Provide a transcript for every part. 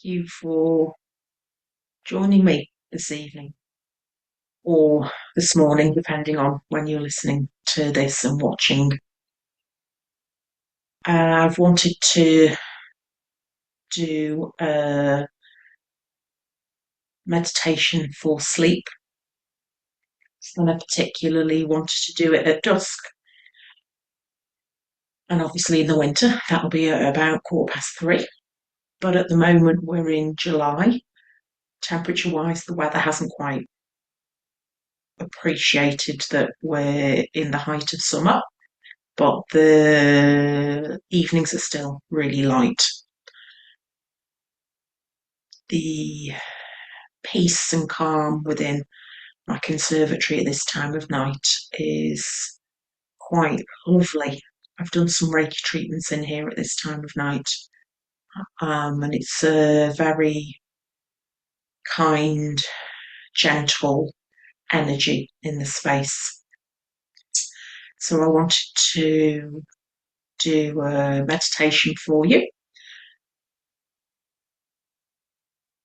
you for joining me this evening or this morning, depending on when you're listening to this and watching. I've wanted to do a meditation for sleep, and I particularly wanted to do it at dusk. And obviously, in the winter, that'll be at about 3:15. But at the moment, we're in July. Temperature wise, the weather hasn't quite appreciated that we're in the height of summer, but the evenings are still really light. The peace and calm within my conservatory at this time of night is quite lovely. I've done some Reiki treatments in here at this time of night, and it's a very kind, gentle energy in the space. So I wanted to do a meditation for you.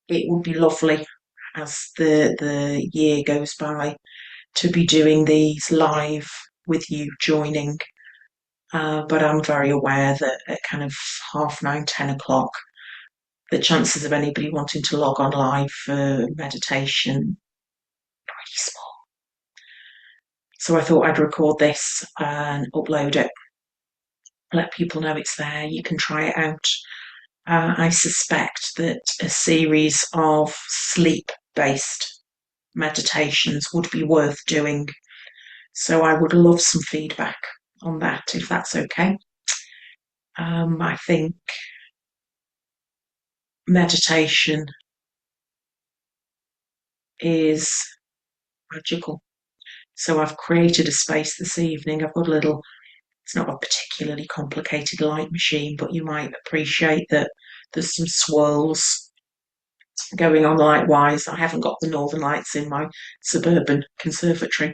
It would be lovely as the year goes by to be doing these live with you joining. But I'm very aware that at kind of 9:30, 10 o'clock, the chances of anybody wanting to log on live for meditation pretty small. So I thought I'd record this and upload it, let people know it's there. You can try it out. I suspect that a series of sleep-based meditations would be worth doing. So I would love some feedback on that, if that's okay. I think meditation is magical. So I've created a space this evening. I've got it's not a particularly complicated light machine, but you might appreciate that there's some swirls going on light-wise. I haven't got the northern lights in my suburban conservatory,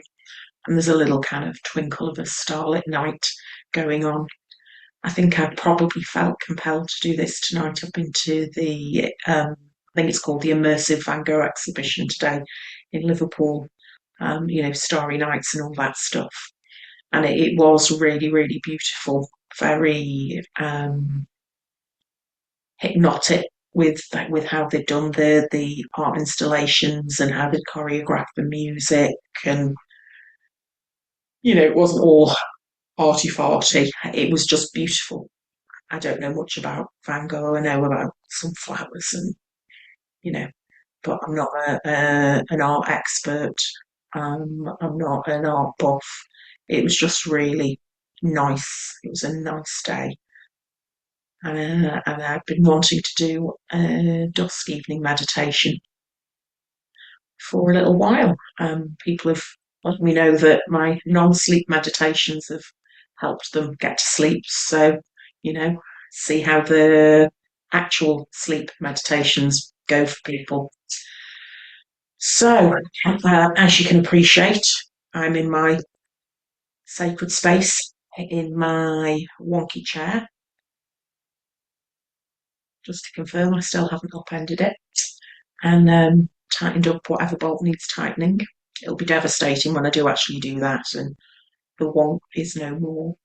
and there's a little kind of twinkle of a starlit night going on. I think I probably felt compelled to do this tonight. I've been to I think it's called the Immersive Van Gogh exhibition today in Liverpool, Starry Nights and all that stuff. And it was really, really beautiful, very hypnotic with how they'd done the art installations and how they'd choreographed the music. And, it wasn't all arty-farty. It was just beautiful. I don't know much about Van Gogh. I know about some flowers and, but I'm not an art expert. I'm not an art buff. It was just really nice. It was a nice day. And I've been wanting to do a dusk evening meditation for a little while. People have let me know that my non-sleep meditations have helped them get to sleep. So, see how the actual sleep meditations go for people. So, as you can appreciate, I'm in my sacred space in my wonky chair. Just to confirm, I still haven't upended it and tightened up whatever bolt needs tightening. It'll be devastating when I do actually do that and the wonk is no more.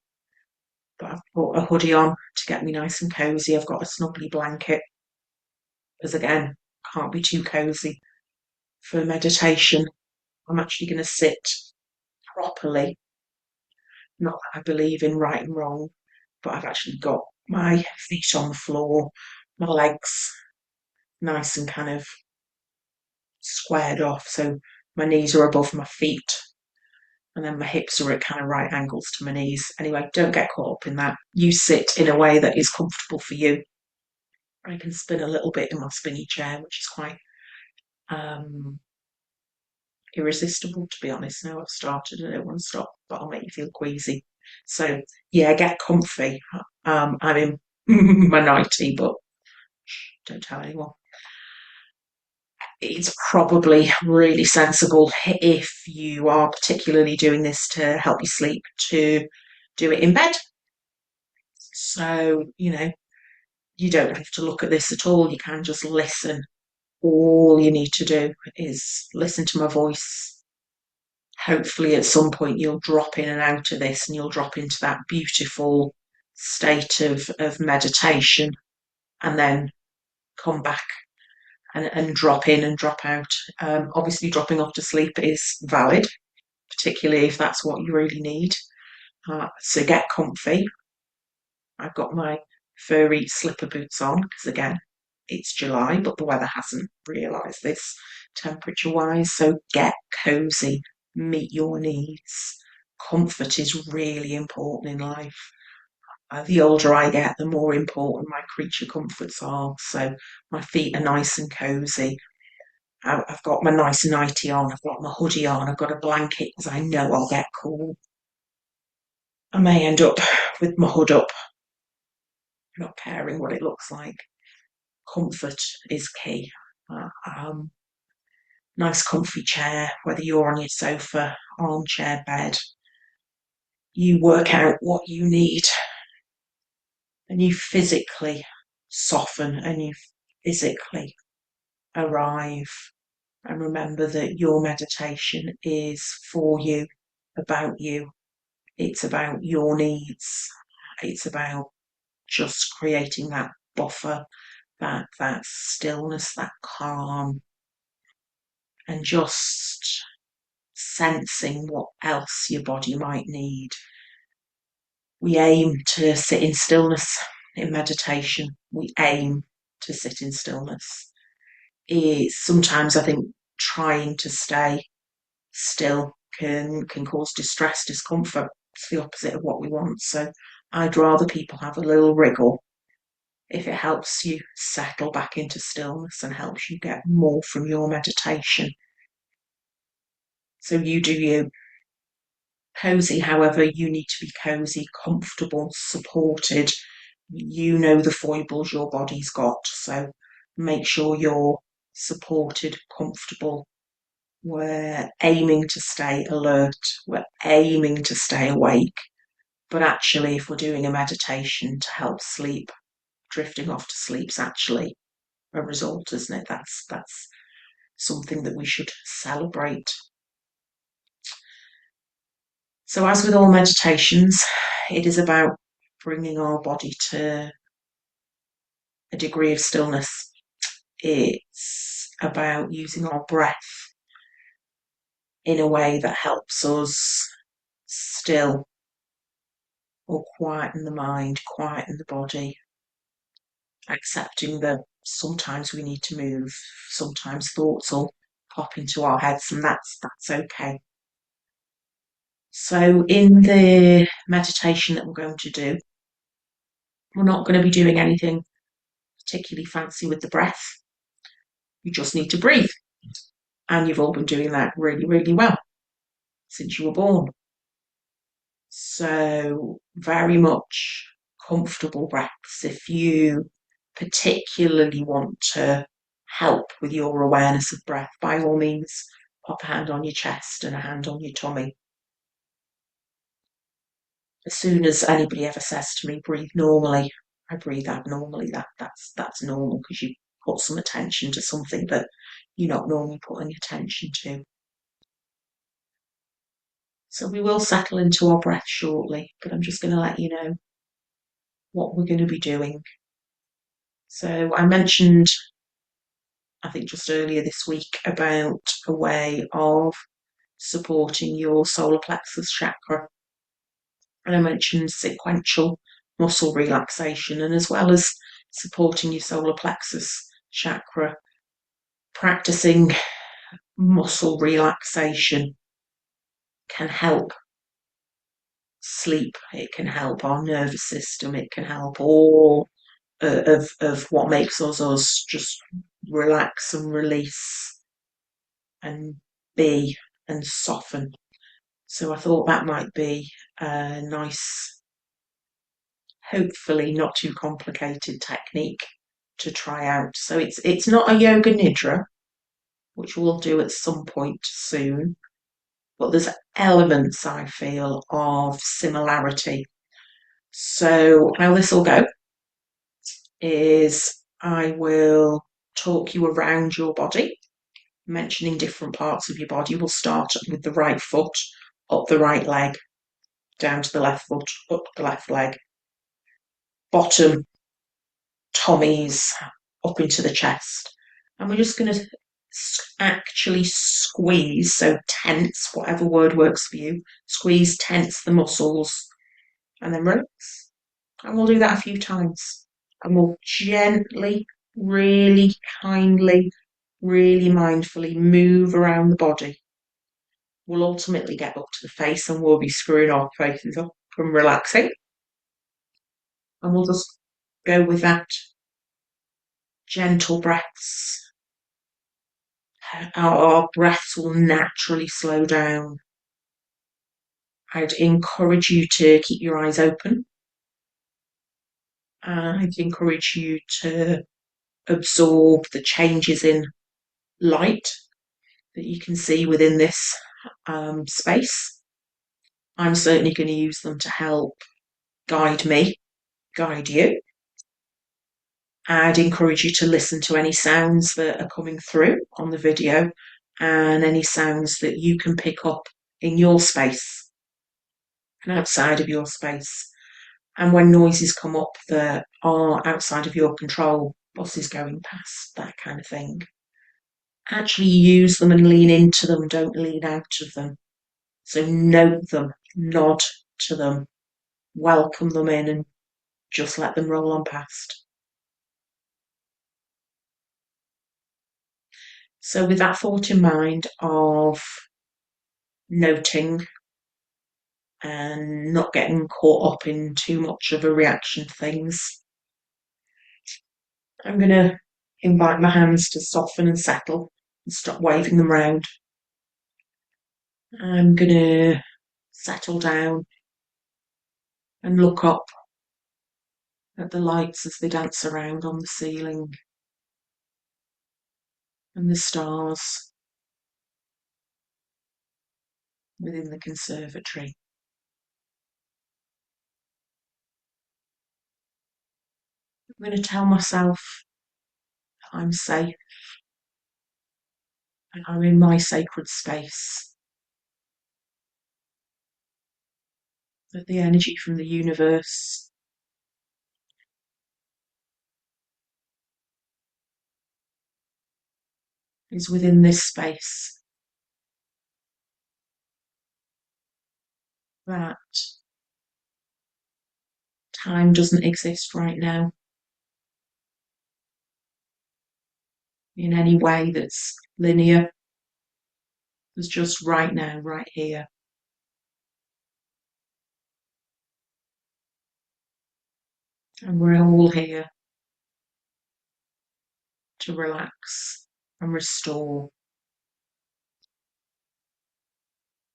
But I've put a hoodie on to get me nice and cosy. I've got a snuggly blanket because, again, can't be too cosy for meditation. I'm actually going to sit properly. Not that I believe in right and wrong, but I've actually got my feet on the floor, my legs nice and kind of squared off, so my knees are above my feet, and then my hips are at kind of right angles to my knees. Anyway, don't get caught up in that. You sit in a way that is comfortable for you. I can spin a little bit in my spinny chair, which is quite irresistible, to be honest. Now I've started and it won't stop, but I'll make you feel queasy. So yeah, get comfy. I'm in my nightie, but don't tell anyone. It's probably really sensible, if you are particularly doing this to help you sleep, to do it in bed. So, You don't have to look at this at all. You can just listen. All you need to do is listen to my voice. Hopefully, at some point, you'll drop in and out of this and you'll drop into that beautiful state of meditation and then come back and drop in and drop out. Obviously, dropping off to sleep is valid, particularly if that's what you really need. So get comfy. I've got my furry slipper boots on because, again, it's July, but the weather hasn't realised this temperature wise. So get cozy, meet your needs. Comfort is really important in life. The older I get, the more important my creature comforts are. So my feet are nice and cozy. I've got my nice nightie on, I've got my hoodie on, I've got a blanket because I know I'll get cool. I may end up with my hood up, not caring what it looks like. Comfort is key. Um, nice comfy chair, whether you're on your sofa, armchair, bed. You work out what you need and you physically soften and you physically arrive. And remember that your meditation is for you, about you. It's about your needs. It's about just creating that buffer, that stillness, that calm, and just sensing what else your body might need. We aim to sit in stillness in meditation. We aim to sit in stillness. It's sometimes, I think, trying to stay still can cause distress, discomfort. It's the opposite of what we want. So I'd rather people have a little wriggle if it helps you settle back into stillness and helps you get more from your meditation. So you do you. Cozy, however, you need to be cozy, comfortable, supported. You know the foibles your body's got. So make sure you're supported, comfortable. We're aiming to stay alert. We're aiming to stay awake. But actually, if we're doing a meditation to help sleep, drifting off to sleep's actually a result, isn't it? That's something that we should celebrate. So, as with all meditations, it is about bringing our body to a degree of stillness. It's about using our breath in a way that helps us still or quieten the mind, quieten the body, accepting that sometimes we need to move, sometimes thoughts will pop into our heads, and that's okay. So, in the meditation that we're going to do, we're not going to be doing anything particularly fancy with the breath. You just need to breathe. And you've all been doing that really, really well since you were born. So, very much comfortable breaths. If you particularly want to help with your awareness of breath, by all means, pop a hand on your chest and a hand on your tummy. As soon as anybody ever says to me, breathe normally, I breathe abnormally. That's normal because you put some attention to something that you're not normally putting attention to. So we will settle into our breath shortly, but I'm just going to let you know what we're going to be doing. So I mentioned, I think just earlier this week, about a way of supporting your solar plexus chakra. And I mentioned sequential muscle relaxation, and as well as supporting your solar plexus chakra, practicing muscle relaxation can help sleep, it can help our nervous system, it can help all of what makes us just relax and release and be and soften. So I thought that might be a nice, hopefully not too complicated technique to try out. So it's not a yoga nidra, which we'll do at some point soon, but there's elements, I feel, of similarity. So how this will go is I will talk you around your body, mentioning different parts of your body. We'll start with the right foot, up the right leg, down to the left foot, up the left leg, bottom, tummies, up into the chest. And we're just going to actually squeeze, so tense, whatever word works for you, squeeze, tense the muscles, and then relax. And we'll do that a few times. And we'll gently, really kindly, really mindfully move around the body. We'll ultimately get up to the face and we'll be screwing our faces up from relaxing. And we'll just go with that gentle breaths. Our breaths will naturally slow down. I'd encourage you to keep your eyes open. I'd encourage you to absorb the changes in light that you can see within this space. I'm certainly going to use them to help guide me, guide you. I'd encourage you to listen to any sounds that are coming through on the video and any sounds that you can pick up in your space and outside of your space. And when noises come up that are outside of your control, buses going past, that kind of thing, actually use them and lean into them, don't lean out of them. So note them, nod to them, welcome them in, and just let them roll on past. So with that thought in mind of noting and not getting caught up in too much of a reaction to things, I'm going to invite my hands to soften and settle and stop waving them around. I'm going to settle down and look up at the lights as they dance around on the ceiling and the stars within the conservatory. I'm going to tell myself that I'm safe and I'm in my sacred space, that the energy from the universe is within this space, that time doesn't exist right now in any way that's linear. There's just right now, right here. And we're all here to relax and restore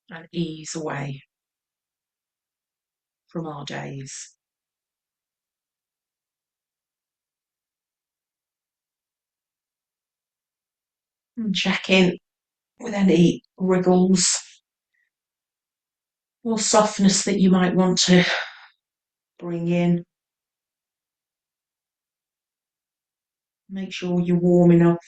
and ease away from our days. And check in with any wriggles or softness that you might want to bring in. Make sure you're warm enough.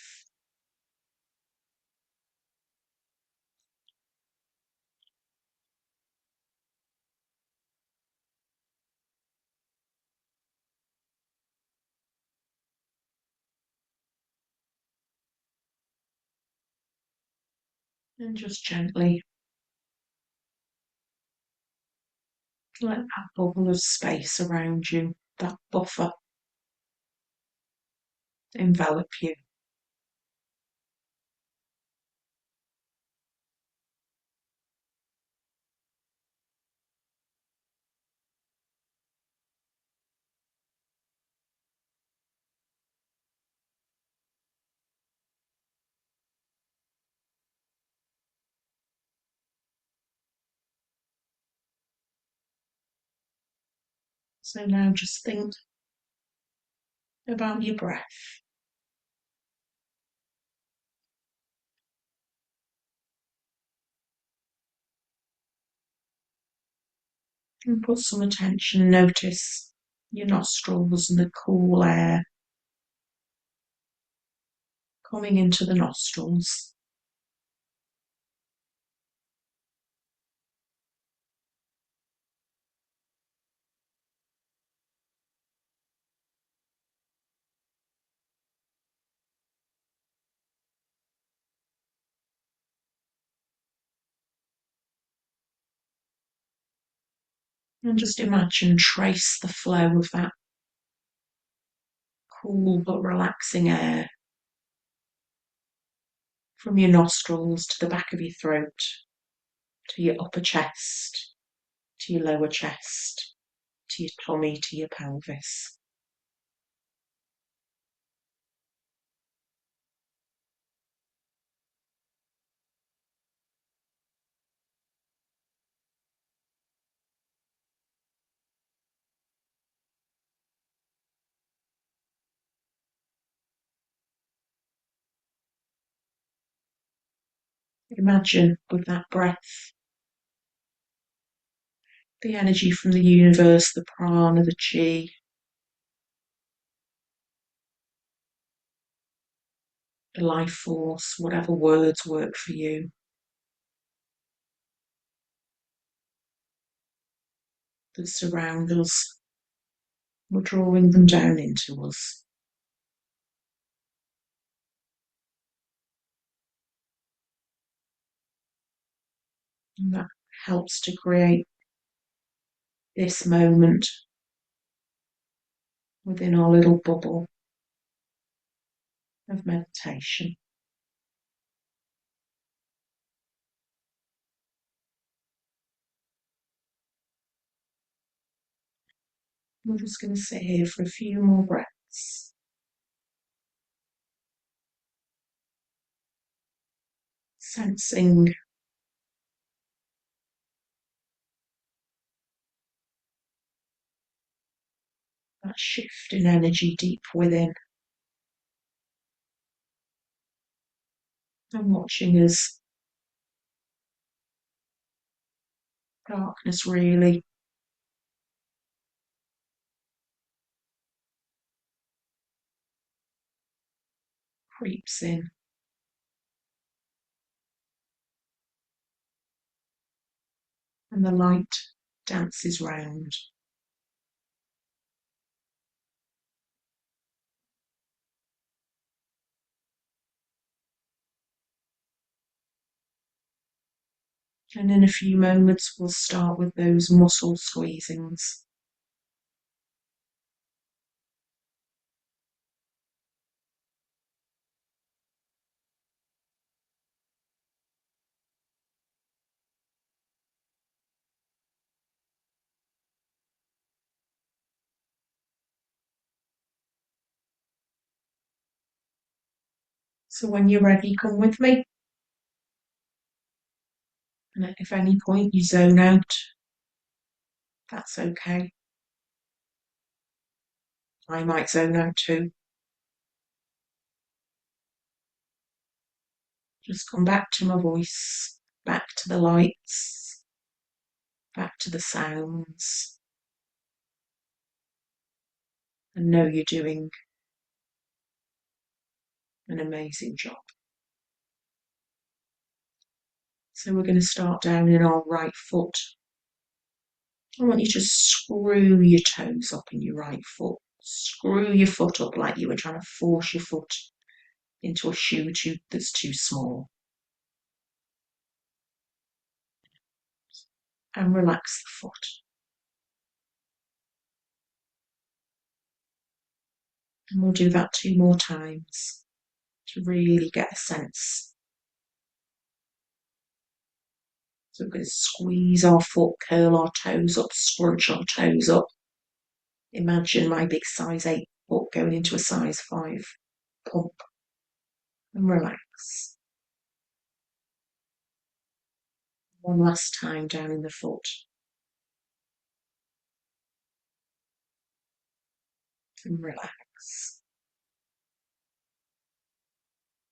And just gently let that bubble of space around you, that buffer, envelop you. So now just think about your breath. And put some attention, notice your nostrils and the cool air coming into the nostrils. And just imagine, trace the flow of that cool but relaxing air from your nostrils to the back of your throat, to your upper chest, to your lower chest, to your tummy, to your pelvis. Imagine with that breath, the energy from the universe, the prana, the chi, the life force, whatever words work for you, that surround us. We're drawing them down into us. And that helps to create this moment within our little bubble of meditation. We're just going to sit here for a few more breaths, sensing that shift in energy deep within, and watching as darkness really creeps in, and the light dances round. And in a few moments, we'll start with those muscle squeezings. So when you're ready, come with me. And if at any point you zone out, that's okay. I might zone out too. Just come back to my voice, back to the lights, back to the sounds, and know you're doing an amazing job. So we're going to start down in our right foot. I want you to screw your toes up in your right foot. Screw your foot up like you were trying to force your foot into a shoe that's too small. And relax the foot. And we'll do that 2 more times to really get a sense. So we're going to squeeze our foot, curl our toes up, scrunch our toes up. Imagine my big size 8 foot going into a size 5. Pump and relax. One last time down in the foot. And relax.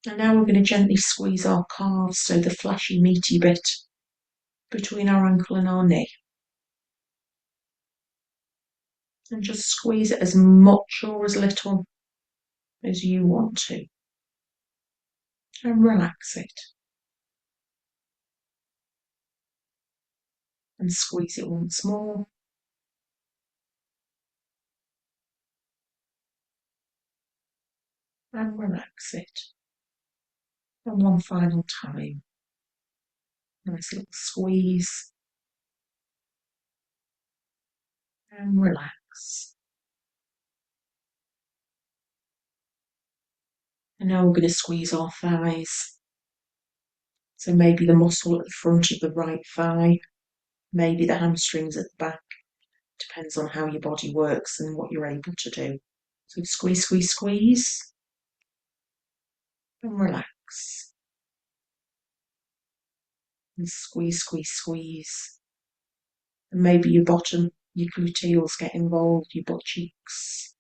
And now we're going to gently squeeze our calves, so the fleshy, meaty bit between our ankle and our knee. And just squeeze it as much or as little as you want to. And relax it. And squeeze it once more. And relax it. And one final time. Nice little squeeze. And relax. And now we're going to squeeze our thighs. So maybe the muscle at the front of the right thigh, maybe the hamstrings at the back. Depends on how your body works and what you're able to do. So squeeze, squeeze, squeeze. And relax. And squeeze, squeeze, squeeze. And maybe your bottom, your gluteals get involved, your butt cheeks.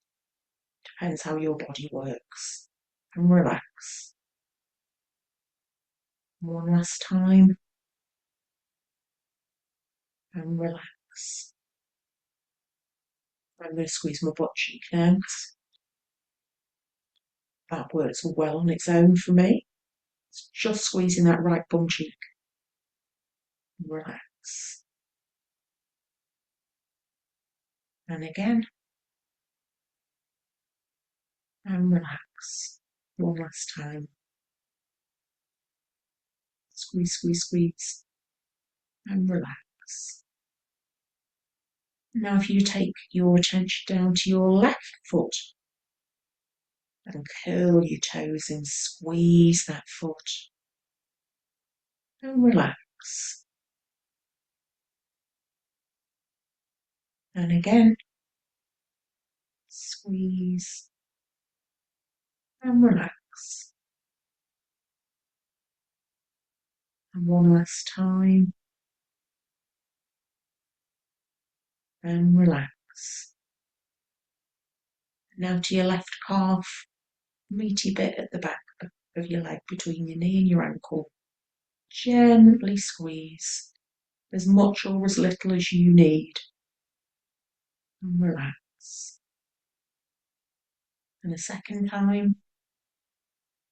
Depends how your body works. And relax. One last time. And relax. I'm going to squeeze my butt cheek now. That works well on its own for me. It's just squeezing that right bum cheek. Relax. And again. And relax. One last time. Squeeze, squeeze, squeeze. And relax. Now if you take your attention down to your left foot and curl your toes and squeeze that foot and relax. And again, squeeze and relax. And one last time and relax. Now to your left calf, meaty bit at the back of your leg between your knee and your ankle. Gently squeeze as much or as little as you need and relax. And a second time,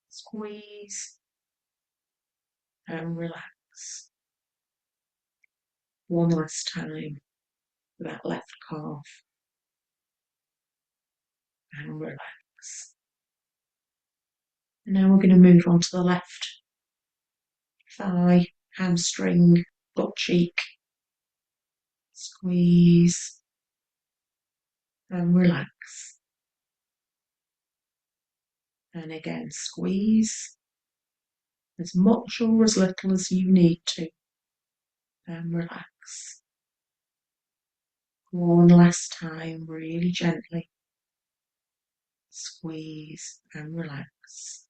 squeeze and relax. One last time for that left calf and relax. And now we're going to move on to the left thigh, hamstring, butt cheek. Squeeze and relax. And again, squeeze as much or as little as you need to and relax. One last time, really gently. Squeeze and relax.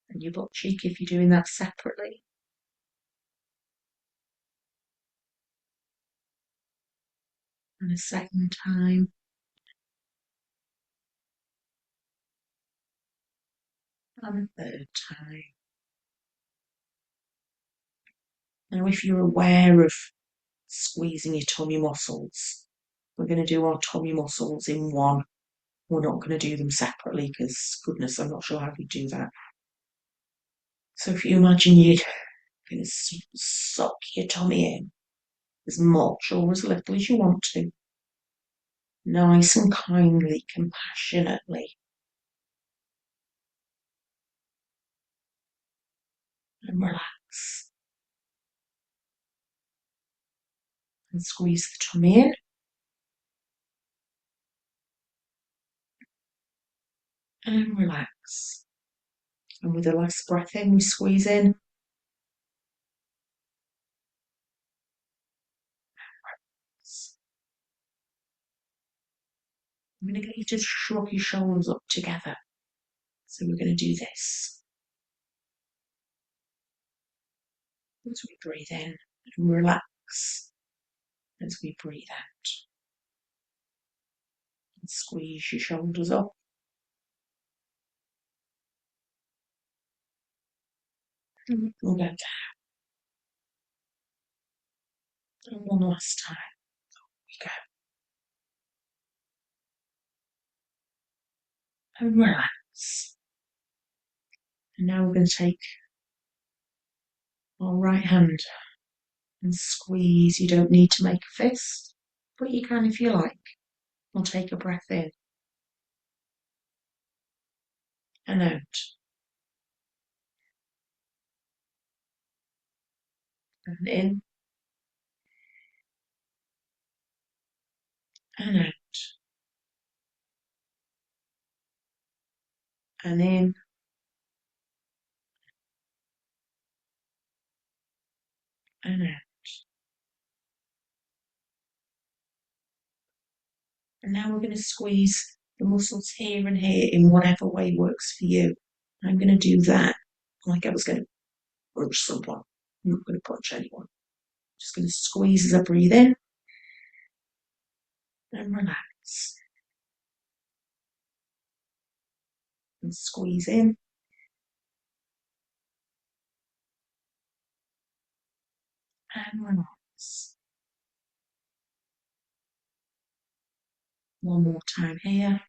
And your butt cheek if you're doing that separately. And a second time. And a third time. Now, if you're aware of squeezing your tummy muscles, we're going to do our tummy muscles in one. We're not going to do them separately because, goodness, I'm not sure how we do that. So if you imagine you're going to suck your tummy in as much or as little as you want to, nice and kindly, compassionately, and relax. And squeeze the tummy in. And relax. And with the last breath in, we squeeze in. I'm going to get you to shrug your shoulders up together. So we're going to do this. As we breathe in and relax as we breathe out. And squeeze your shoulders up. And go back down. And one last time. There we go. and relax. And now we're going to take our right hand and squeeze. You don't need to make a fist, but you can if you like. We'll take a breath in and out, and in and out, and in and out. And now we're going to squeeze the muscles here and here in whatever way works for you. I'm going to do that like I was going to punch someone. I'm not going to punch anyone. Just going to squeeze as I breathe in and relax. And squeeze in and relax. One more time here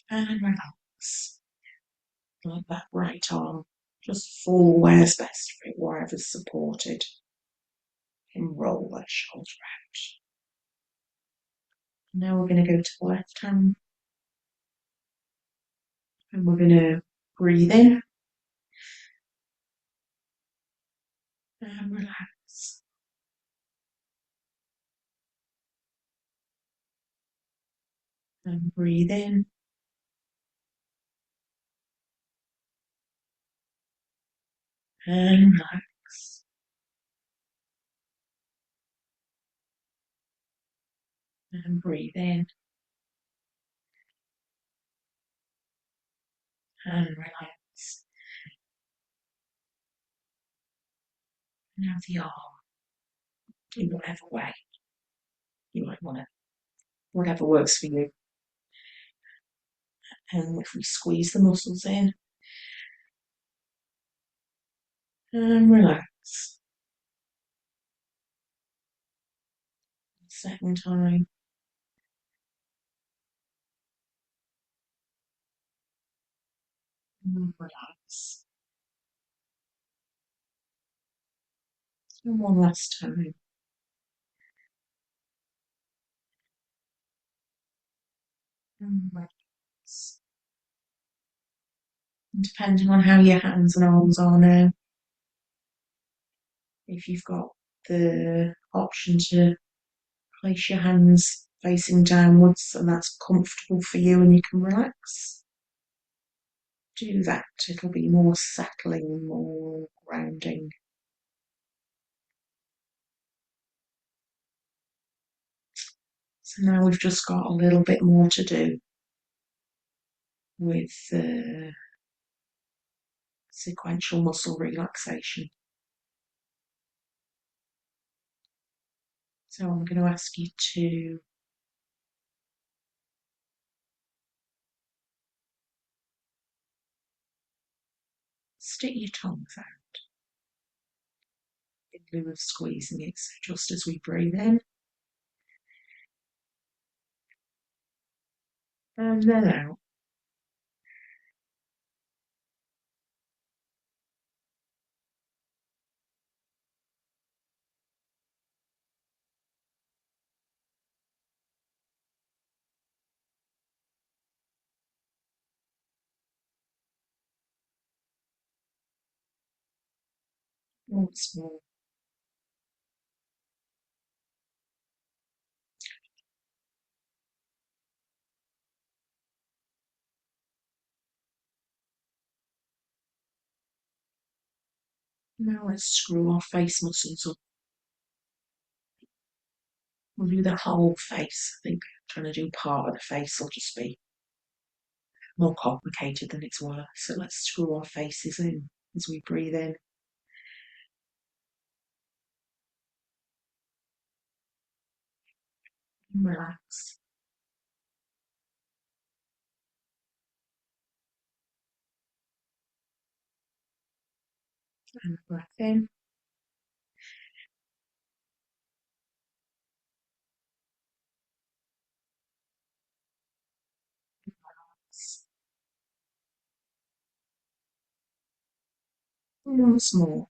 and relax. Like that right arm. Just fall where's best for it, wherever's supported. And roll that shoulder out. Now we're going to go to the left hand and we're going to breathe in and relax. And breathe in and relax. And breathe in and relax. Now the arm in whatever way you might want to, whatever works for you. And if we squeeze the muscles in and relax. Second time. And relax. And one last time. And relax. And depending on how your hands and arms are now, if you've got the option to place your hands facing downwards and that's comfortable for you and you can relax, do that. It'll be more settling, more grounding. So now we've just got a little bit more to do with sequential muscle relaxation. So I'm going to ask you to stick your tongues out in lieu of squeezing it. So just as we breathe in and then out. Once more. Now let's screw our face muscles up. We'll do the whole face. I think trying to do part of the face will just be more complicated than it's worth. So let's screw our faces in as we breathe in. And relax. And breath in. Once more.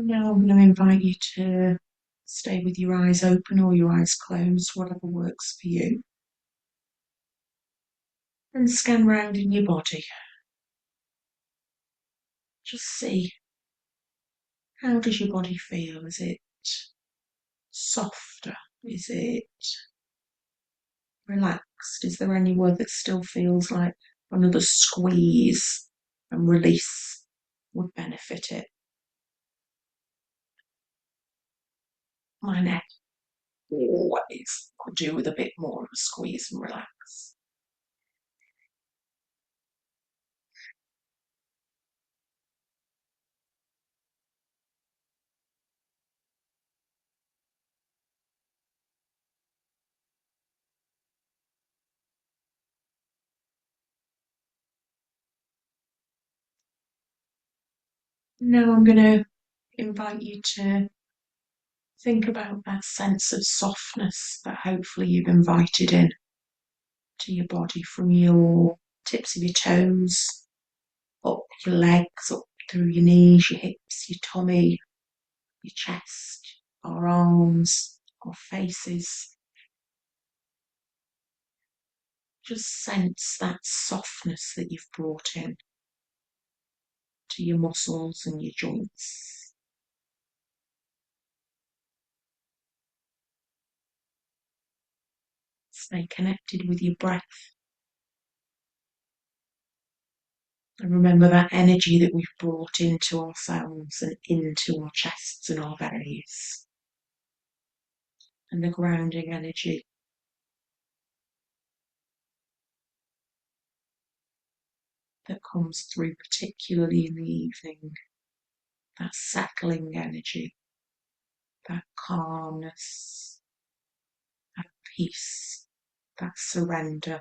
Now I'm going to invite you to stay with your eyes open or your eyes closed, whatever works for you, and scan round in your body. Just see, how does your body feel? Is it softer? Is it relaxed? Is there anywhere that still feels like another squeeze and release would benefit it? My neck always could do with a bit more of a squeeze and relax. Now I'm going to invite you to think about that sense of softness that hopefully you've invited in to your body from your tips of your toes, up your legs, up through your knees, your hips, your tummy, your chest, our arms, our faces. Just sense that softness that you've brought in to your muscles and your joints. Stay connected with your breath. And remember that energy that we've brought into ourselves and into our chests and our bellies. And the grounding energy that comes through, particularly in the evening. That settling energy, that calmness, that peace, that surrender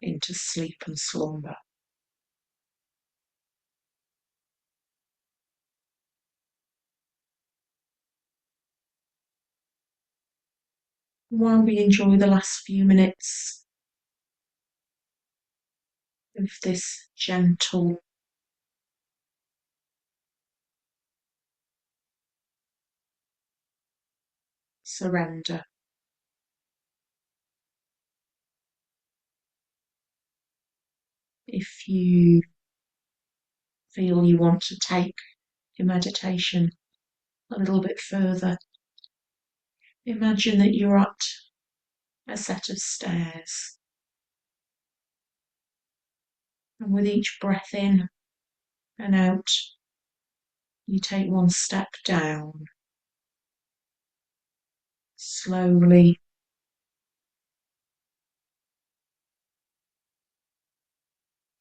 into sleep and slumber. While we enjoy the last few minutes of this gentle surrender, if you feel you want to take your meditation a little bit further, imagine that you're at a set of stairs. And with each breath in and out, you take one step down, slowly,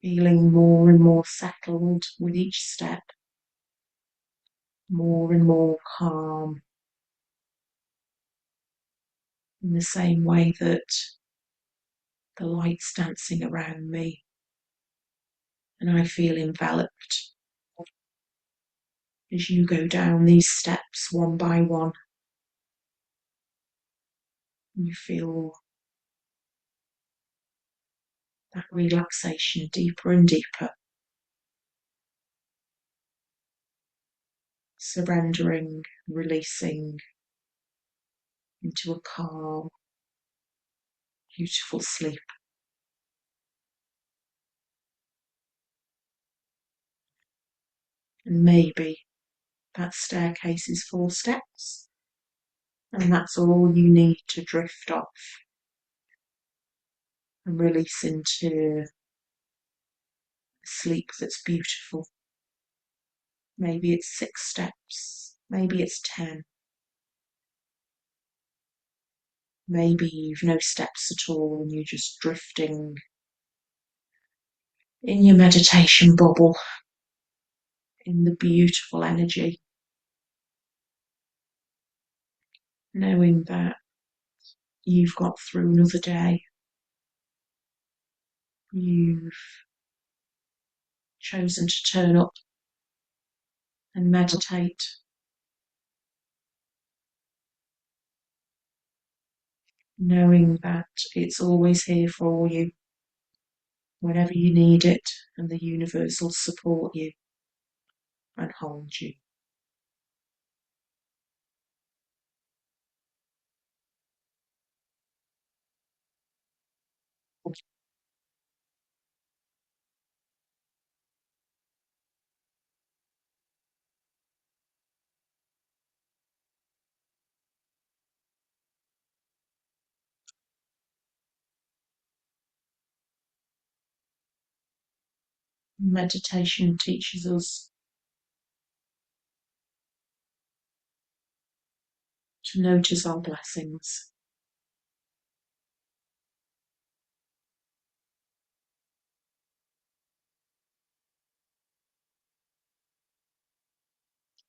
feeling more and more settled with each step, more and more calm, in the same way that the light's dancing around me and I feel enveloped as you go down these steps one by one. You feel that relaxation deeper and deeper, surrendering, releasing into a calm, beautiful sleep. And maybe that staircase is 4 steps, and that's all you need to drift off and release into sleep that's beautiful. Maybe it's 6 steps, maybe it's 10, maybe you've no steps at all and you're just drifting in your meditation bubble, in the beautiful energy, knowing that you've got through another day. You've chosen to turn up and meditate, knowing that it's always here for you whenever you need it, and the universe will support you and hold you. Meditation teaches us to notice our blessings,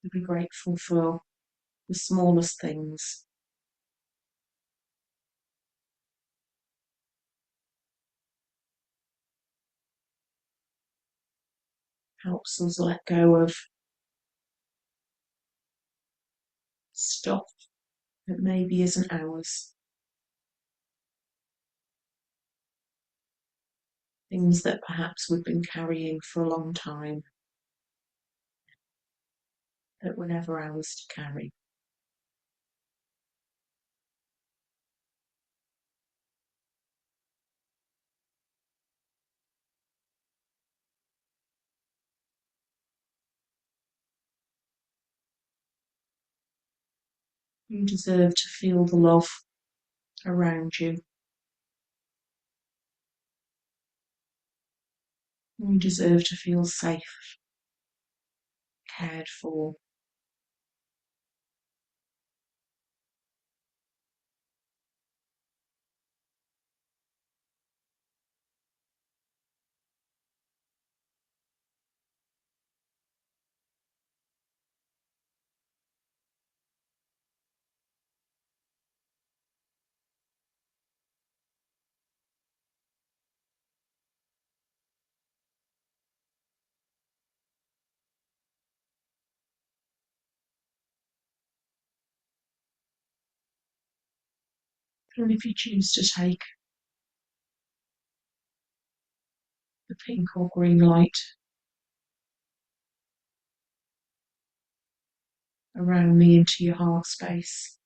to be grateful for the smallest things. Helps us let go of stuff that maybe isn't ours, things that perhaps we've been carrying for a long time that were never ours to carry. You deserve to feel the love around you. You deserve to feel safe, cared for. And if you choose to take the pink or green light around me into your heart space,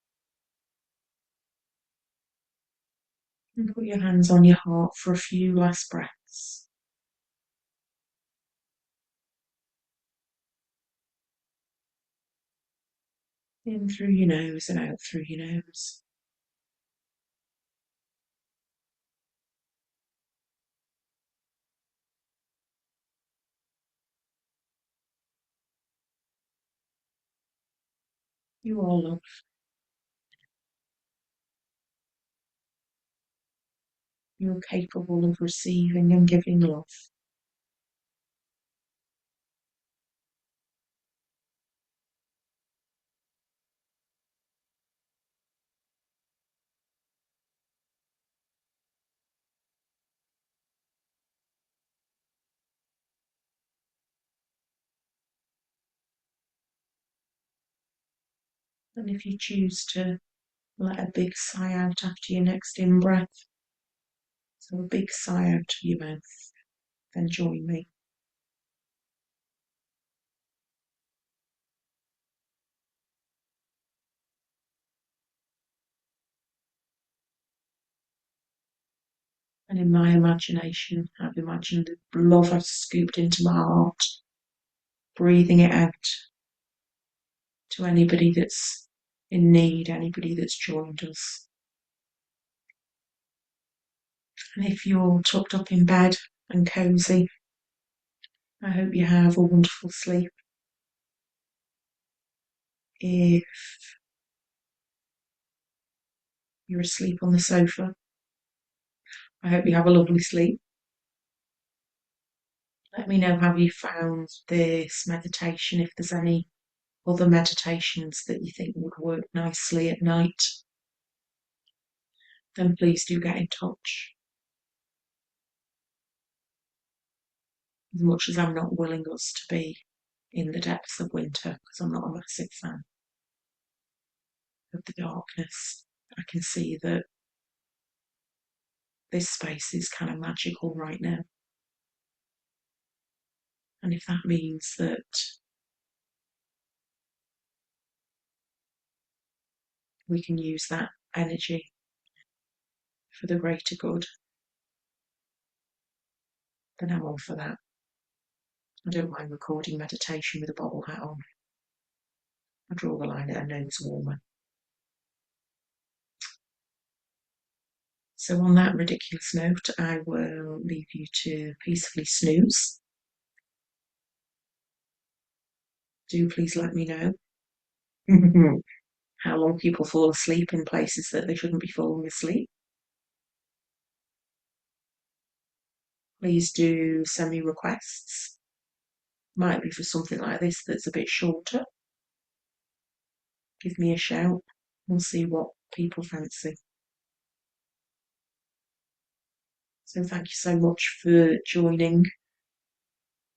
and put your hands on your heart for a few last breaths. In through your nose and out through your nose. You are loved. You're capable of receiving and giving love. And if you choose to let a big sigh out after your next in breath, so a big sigh out of your mouth, then join me. And in my imagination, I've imagined the love I've scooped into my heart, breathing it out to anybody that's in need, anybody that's joined us. And if you're tucked up in bed and cosy, I hope you have a wonderful sleep. If you're asleep on the sofa, I hope you have a lovely sleep. Let me know how you found this meditation, if there's any other meditations that you think would work nicely at night, then please do get in touch. as much as I'm not willing us to be in the depths of winter, because I'm not a massive fan of the darkness. I can see that this space is kind of magical right now. And if that means that we can use that energy for the greater good, then I'm all for that. I don't mind recording meditation with a bobble hat on. I draw the line at a nose warmer. So, on that ridiculous note, I will leave you to peacefully snooze. Do please let me know how long people fall asleep in places that they shouldn't be falling asleep. Please do send me requests. Might be for something like this that's a bit shorter. Give me a shout. We'll see what people fancy. So thank you so much for joining.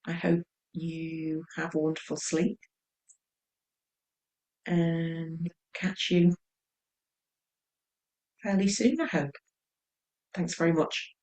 I hope you have a wonderful sleep and catch you fairly soon, I hope. Thanks very much.